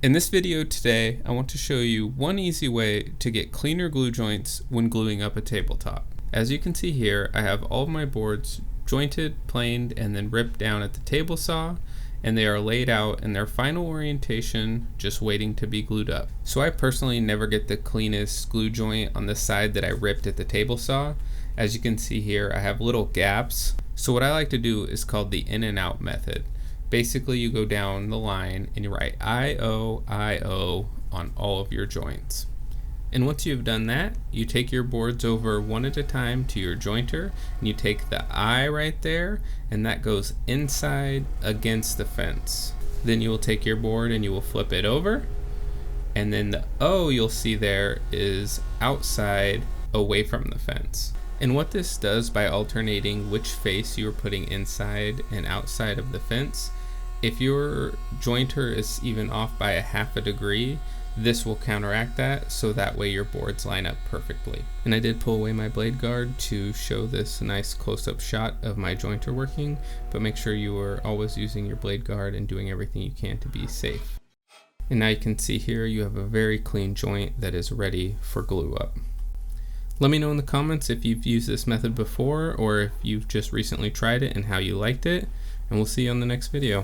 In this video today, I want to show you one easy way to get cleaner glue joints when gluing up a tabletop. As you can see here, I have all of my boards jointed, planed, and then ripped down at the table saw, and they are laid out in their final orientation, just waiting to be glued up. So I personally never get the cleanest glue joint on the side that I ripped at the table saw. As you can see here, I have little gaps. So what I like to do is called the in and out method. Basically, you go down the line and you write I-O, I-O on all of your joints. And once you've done that, you take your boards over one at a time to your jointer, and you take the I right there, and that goes inside against the fence. Then you will take your board and you will flip it over, and then the O you'll see there is outside away from the fence. And what this does by alternating which face you are putting inside and outside of the fence, if your jointer is even off by a half a degree, this will counteract that, so that way your boards line up perfectly. And I did pull away my blade guard to show this nice close-up shot of my jointer working, but make sure you are always using your blade guard and doing everything you can to be safe. And now you can see here you have a very clean joint that is ready for glue up. Let me know in the comments if you've used this method before or if you've just recently tried it and how you liked it, and we'll see you on the next video.